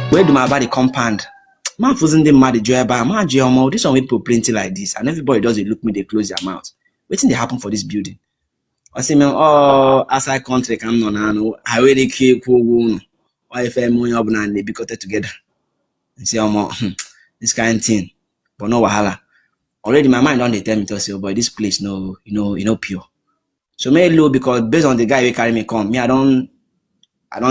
Where do my body compound? Man wasn't the mad Japa, man Jama, this one we put plenty like this, and everybody does it look me, they close their mouth. Waiting they happen for this building. I say, man, oh, as I country come on, I really keep cool. Why if I'm more and they be cut together. And say, this kind of thing. But no wahala. Already my mind on the tell me to say, oh boy, this place no, pure. So me low because based on the guy who carry me come, me I don't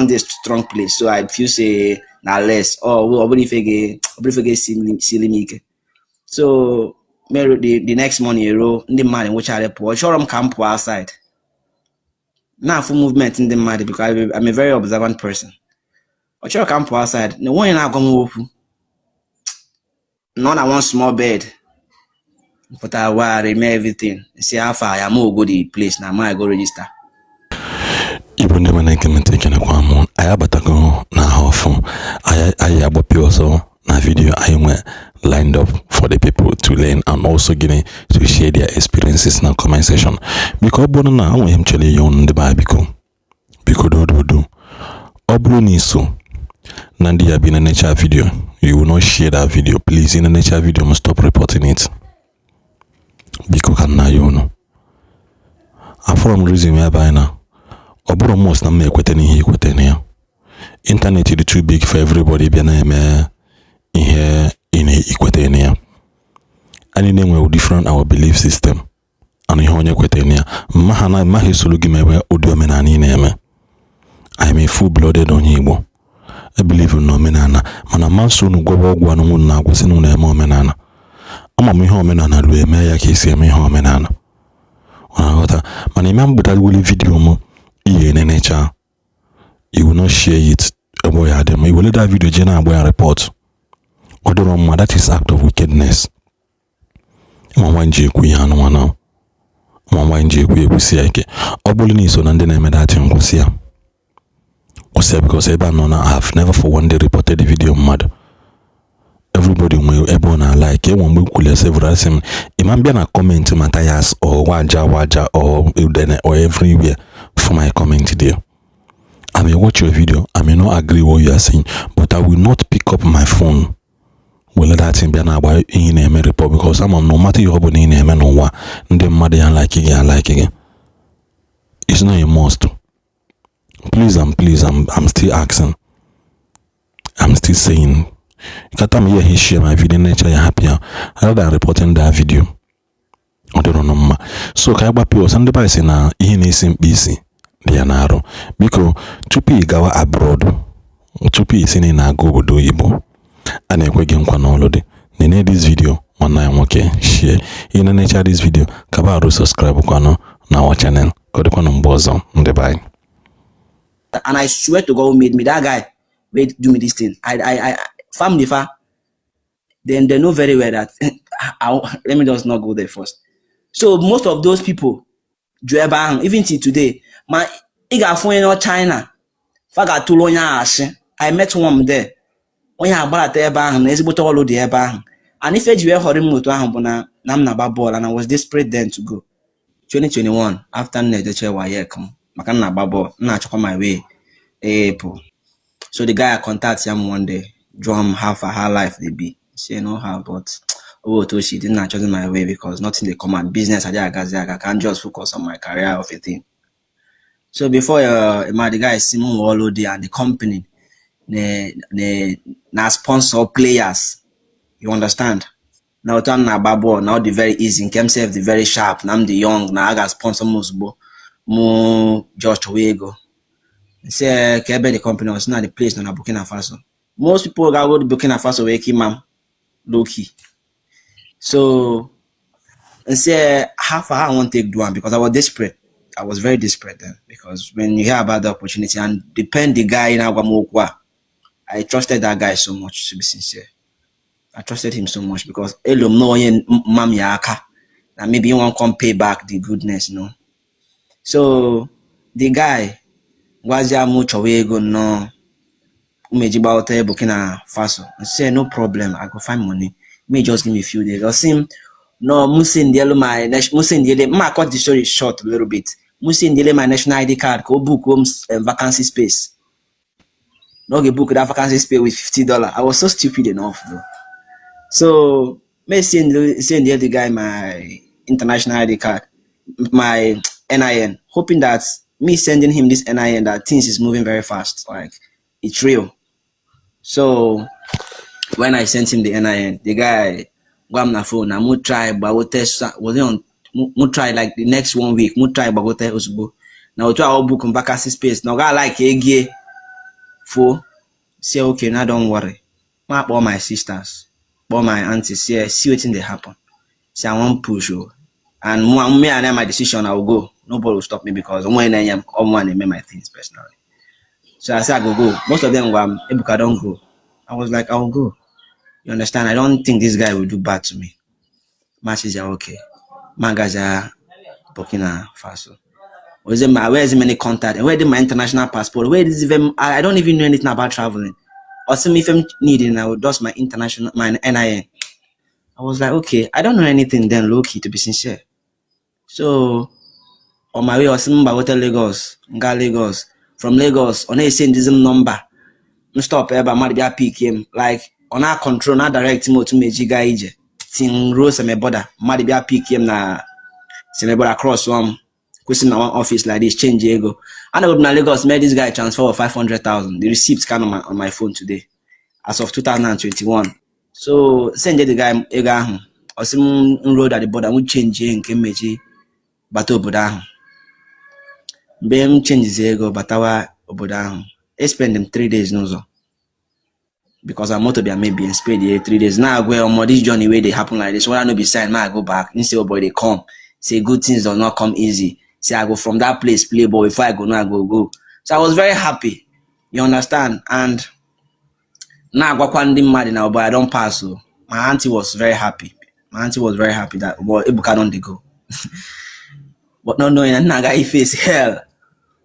this strong place. So I feel say na less. Oh, we forget silly me. So me the next morning the man which I report, show them camp outside. Now full movement in the mad because I'm a very observant person. I sure camp outside. No one now come open. Not one small bed. But I remember everything. See how far I go the place now. I go register. Even the man I can take in a quam. I have to go now. How from I have a also na video I went lined up for the people to learn and also getting to share their experiences in the comment section. Because Bono now I want him to lay on the Bible. Because do Oblu Niso. Nandi have been a nature video. You will not share that video. Please, in a nature video, must stop reporting it. Because can now you know. I from reason whereby now. Oburu most na me kweteni here. Internet is too big for everybody. Be na me here in equatenia. And in we different our belief system. And here on equatenia. Mahana mahisulugi mewe audio menani neme. I am a full-blooded on Igbo. I believe in no menana. Mana manso no go no na gwasinu na emo menana. Ama mi ho menana lu eme ya kesi mi ho menana. Wana mana imam buta wuli video mo iye nenecha. You will not share it boy adam. You will let that video jena boy report. Odoroma, that is act of wickedness. Mama nje ku ya no wana. Mama nje ku ekusi ake. Obuli ni so na ndene eme that nkusi ya. Because I have never for one day reported the video mad. Everybody will ebona like one will cool several sim. Imam be na comment Matthias or waja or everywhere for my comment there. I may watch your video, I may not agree what you are saying, but I will not pick up my phone. Well, that in be na about in a report because I'm no matter your body in a man or what, the mother and like again. It's not a must. Please, I'm still asking. I'm still saying. You can't tell me he share my video nature you're happier rather than reporting that video. I don't know. So Kaiba people send by say na he needs busy. They are narrow. Because tupi gawa abroad. Tupi is in a go do Igbo. And I go kwa nolode. They need this video. One night okay. Share. In the nature this video. Kaba subscribe kwa na our channel. Kodi kwa mbozo. Bye. And I swear to God who made me, that guy wait do me this thing. I family far. Then they know very well that let me just not go there first. So most of those people, Japa, even till today, my iga phone in China, faga tulonya. I met one there. When you about the bang, is but all of the bang. And if you were holding to Hambona, Namna ball, and I was desperate then to go. 2021 after the chair wire come. Makana babo na chukwa my way. So the guy contacts him one day, drum half a her life they be. Say no how but to she didn't choose my way because nothing they come at business I can't just focus on my career of a thing. So before the guy Simon Wolodi and the company na sponsor players. You understand? Now turn na babo now the very easy in himself the very sharp. Now I'm the young now I got sponsor musbo. Mo George Wego. Say Kebe the company was not the place na Burkina Faso. Most people go to Burkina Faso where Kimam low key. So and say half I won't take do one because I was desperate. I was very desperate then because when you hear about the opportunity and depend the guy in Agwamokwa, I trusted that guy so much to be sincere. I trusted him so much because Elom no mami aka. And maybe you won't come pay back the goodness, you know. So the guy was ya mucho wego no umejiba hotel Burkina Faso. I say no problem, I go find money. Me just give me a few days. I see no musin dielo my musin diele ma cut the story short a little bit. Musin diele my national ID card, go book homes vacancy space. not a book that vacancy pay with $50. I was so stupid enough, bro. So me send the other guy my international ID card, my NIN, hoping that me sending him this NIN that things is moving very fast, like it's real. So when I sent him the NIN, the guy go on my phone. I mo try, but we test was on. Mo try like the next 1 week. Mo try, but we test Osbo. Now we try our book on vacancy space. Now guy like a for say okay, now don't worry. Map all my sisters, all my aunties. See what thing they happen. Say I won't push you, and me and my decision I will go. Nobody will stop me because when I am one make my things personally. So I said I go. Most of them go. Ebuka don't go. I was like I will go. You understand? I don't think this guy will do bad to me. Matches are okay. Mangas are Burkina Faso. Where's the many contact? Where did my international passport? Where is even? I don't even know anything about traveling. Or some if I'm needing, I would just my international my NIN. I was like, okay, I don't know anything then low key to be sincere. So on my way, I was in Hotel Lagos, Lagos. From Lagos, on a send this number. No stop ever might pick him like on our control, not direct him to Mejiga Ije. Ting Rose and my brother, might pick him na see my brother across one question in one office like this, change ego. And I would na Lagos made this guy transfer of 500,000. The receipts can on my phone today, as of 2021. So send the guy Ega or some road at the border would change in Kemeji Bato Boda. Bem changes ego Batawa Oboda. I spend them 3 days no because I'm to be maybe and spend the 3 days. Now I go on this journey where they happen like this. When I know beside me, I go back. Instead of boy they come. Say good things do not come easy. Say I go from that place, play ball. If I go now, I go. So I was very happy. You understand? And now I go quite mad now, but I don't pass. So my auntie was very happy. My auntie was very happy that boy Ebuka don't they go. But not knowing that guy face hell.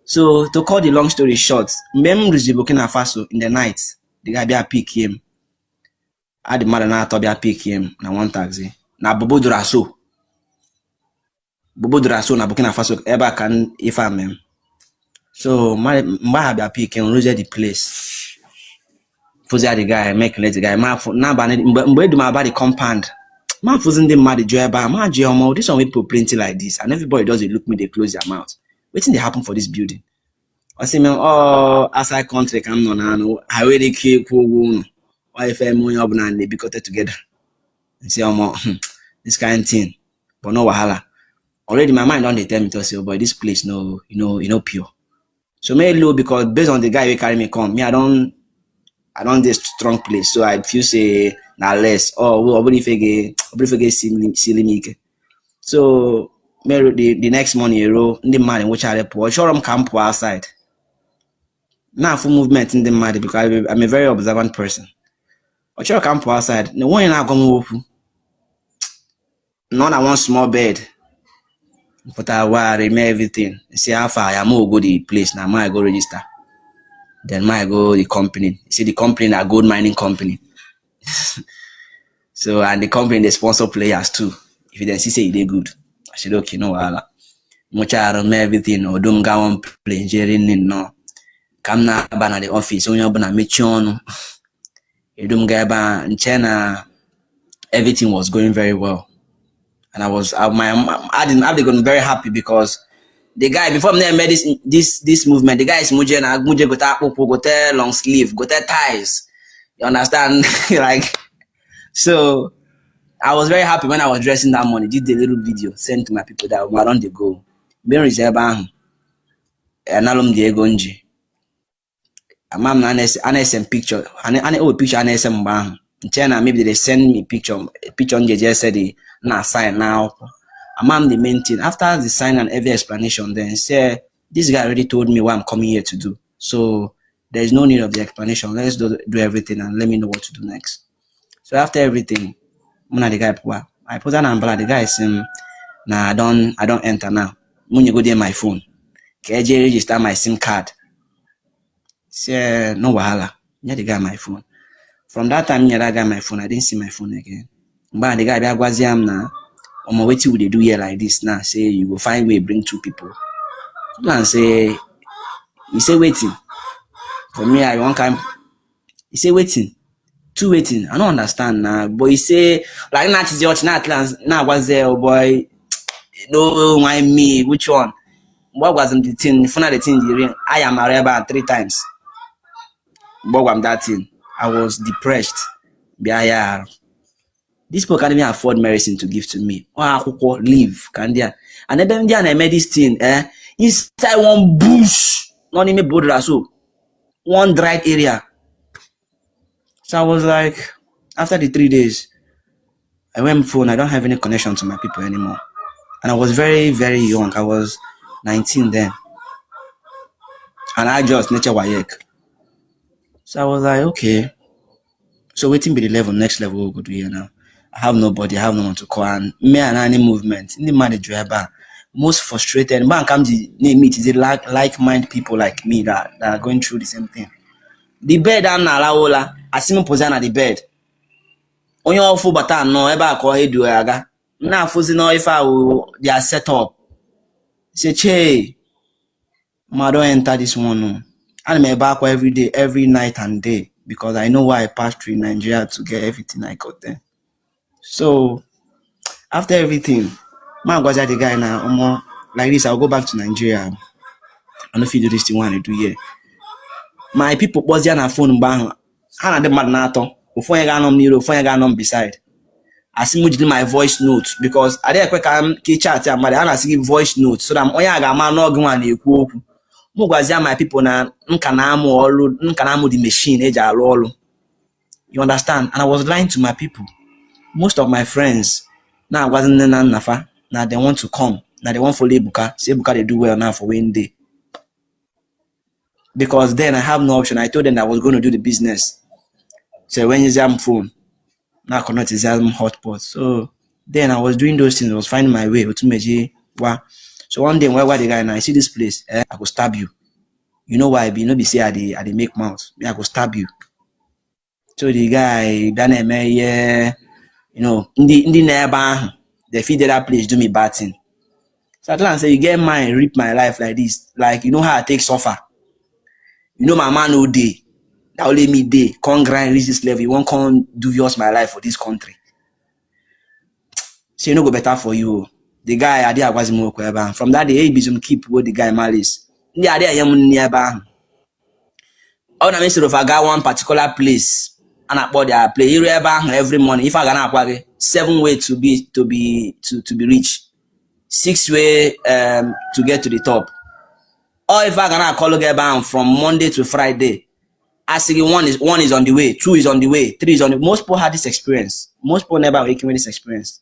So to cut the long story short, Mem reached Burkina Faso in the night. The guy be pick him. I the mother now to be pick him na one taxi. Na Bobo Duraso na Burkina Faso ever can if I'm him. So my be pick him reach the place. Fuzzy the guy make let the guy ma na ba do my body compound. Man fuzzy them mad the job ma jomo this one we put plenty like this and everybody does look me they close their mouth. Wetin dey happen for this building? I say, man, outside country come on, I really keep who why if I'm money up and they be cut together. And say, this kind of thing, but no wahala. Already my mind on they tell me to say, oh boy, this place no, pure. So me low because based on the guy who carry me come, me I don't this strong place, so I feel say na less. Obody fege silly me. So me the next morning, the man in which I report, sure I'm camp outside. Now for movement in the matter because I'm a very observant person. But you camp outside. No one now come open. Not one small bed. But I remember everything. See how far I go the place now. I go register. Then I go the company. See the company na gold mining company. So and the company they sponsor players too. If you then see say they good. I said okay, no wahala. Much I remember everything. Or don't go on play engineering no. Come na ba na the office onye obuna mechi onu edum ga ba nchena everything was going very well and I didn't gone very happy because the guy before me made this movement the guy is muje go ta popo go ta long sleeve go ta ties you understand like so I was very happy when I was dressing that morning did the little video sent to my people that I don't they go ben reserve and alum Diego nji Amam NSM picture, an old picture NSM bang. In China, maybe they send me picture on JJ said na sign now. Amam the main thing. After the sign and every explanation, then say this guy already told me what I'm coming here to do. So there's no need of the explanation. Let's do everything and let me know what to do next. So after everything, the guy I put an umbrella, the guy said, nah, I don't enter now. When you go there my phone. KJ register my SIM card. Say no wahala. Yeah, the guy my phone. From that time, yeah, that guy my phone. I didn't see my phone again. But the guy be agwaziam now. On my way to they do here like this now. Say you go find way bring 2 people. And say he say waiting. For me, I one kind He say waiting. Two waiting. I don't understand now. But he say like not is your not now was there, oh boy. No, why me? Which one? What was the thing? If not the thing the ring, I am married about 3 times. What was that thing? I was depressed. Yeah. This people can't even afford medicine to give to me. Oh, leave. Can they? And then I made this thing, inside one bush, not even border, so one dried area. So I was like, after the 3 days, I went phone. I don't have any connection to my people anymore. And I was very, very young. I was 19 then. And I just nature wayek. So I was like, okay. So waiting be the level, next level we'll go to here now. I have nobody, I have no one to call. And me and any movement, in the manager, most frustrated. Man comes to meet is like-minded people like me that are going through the same thing. The bed I'm not allowed. I see me posing at the bed. On your full button, no, ever call he do aga. Now, for know if I will, they are set up. Say, che, I don't enter this one. No. I'm back every day, every night and day, because I know why I passed through Nigeria to get everything I got there. So, after everything, man was the guy now, like this, I'll go back to Nigeria. I don't know if you do this thing want to do here. My people was there on phone bang. I had the mad nato. Before I got on me, before I got on beside. I see much my voice notes because I didn't quick chat and I see voice notes so that I'm got man no go and you my people na nkanamu the machine eja alolo. You understand? And I was lying to my people. Most of my friends now wasn't nafa. Now they want to come. Now they want for Buka. Say Buka they do well now for one day. Because then I have no option. I told them I was going to do the business. So when you jam phone, now connect his hotspot. So then I was doing those things. I was finding my way to Meji. So one day where the guy now I see this place, I could stab you. You know why? You know, be say I they make mouth. I could stab you. So the guy done you know, in the neighbor, they feed that place, do me bad thing. So at last say you get mine, rip my life like this. Like you know how I take suffer. You know my man no day. That only me day. Can't grind reach this level. You won't come do yours my life for this country. So you know go better for you. The guy I did was more kweba. From that day, he keep what the guy malice. The idea I am nearby. All the instead of I got one particular place and I bought their play every morning. If I gonna 7 ways to be reached, 6 ways to get to the top. Or if I gonna call again from Monday to Friday, I see one is on the way, 2 is on the way, 3 is on the way. Most people had this experience. Most people never making this experience.